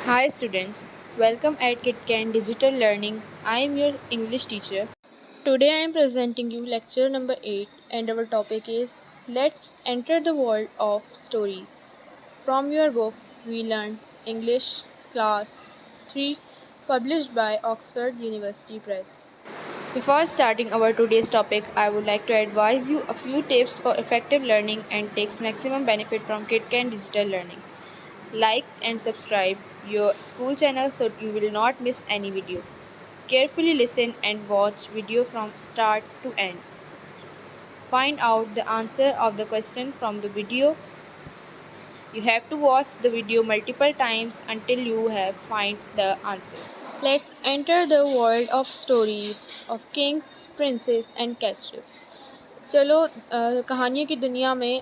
Hi students, welcome at KitCan Digital Learning. I am your English teacher. Today I am presenting you lecture number 8 and our topic is Let's Enter the World of Stories. From your book we learn English class 3 published by Oxford University Press. Before starting our today's topic, I would like to advise you a few tips for effective learning and takes maximum benefit from KitCan Digital Learning. Like and subscribe your school channel so you will not miss any video. Carefully listen and watch video from start to end. Find out the answer of the question from the video. You have to watch the video multiple times until you have find the answer. Let's enter the world of stories of kings, princes and castles. चलो कहानियों की दुनिया में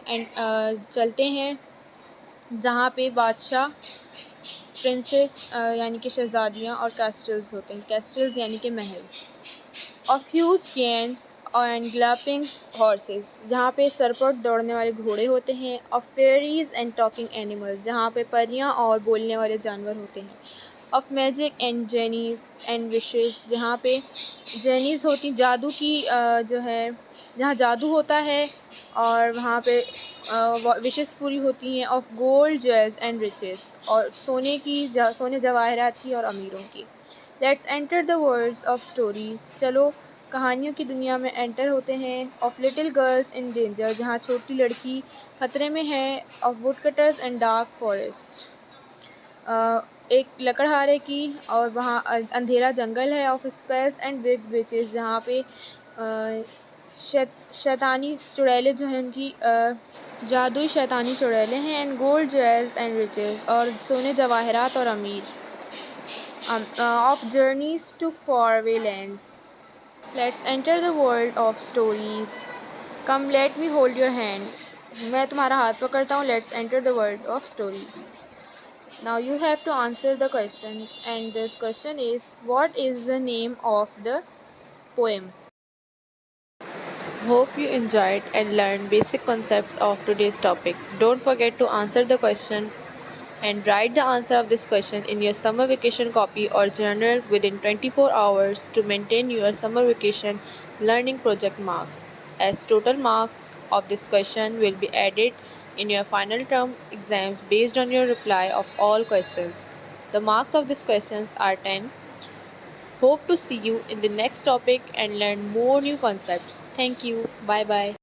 चलते हैं जहाँ पे बादशाह प्रिंसेस यानी कि शहज़ादियाँ और कैस्टल्स होते हैं कैस्टल्स यानी कि महल of huge giants and galloping horses जहाँ पे सर पर दौड़ने वाले घोड़े होते हैं of fairies and talking animals जहाँ पे परियाँ और बोलने वाले जानवर होते हैं of magic and genies and wishes जहाँ पे जेनीज होती जादू की जो है जहाँ जादू होता है और वहाँ पे विशेस पूरी होती हैं of gold jewels and riches और सोने जवाहरात की और अमीरों की। Let's enter the worlds of stories चलो कहानियों की दुनिया में एंटर होते हैं। Of little girls in danger जहाँ छोटी लड़की खतरे में है। Of woodcutters and dark forest एक लकड़हारे की और वहाँ अंधेरा जंगल है। Of spells and big witches जहाँ पे शैतानी चुड़ैलें जो हैं उनकी जादुई शैतानी चुड़ैलें हैं। And gold jewels and riches और सोने जवाहरात और अमीर। Of journeys to faraway lands. Let's enter the world of stories. Come let me hold your hand. मैं तुम्हारा हाथ पकड़ता हूँ. Let's enter the world of stories. Now you have to answer the question, and this question is, what is the name of the poem? Hope you enjoyed and learned basic concept of today's topic. Don't forget to answer the question and write the answer of this question in your summer vacation copy or journal within 24 hours to maintain your summer vacation learning project marks, as total marks of this question will be added in your final term exams based on your reply of all questions. The marks of these questions are 10. Hope to see you in the next topic and learn more new concepts. Thank you. Bye bye.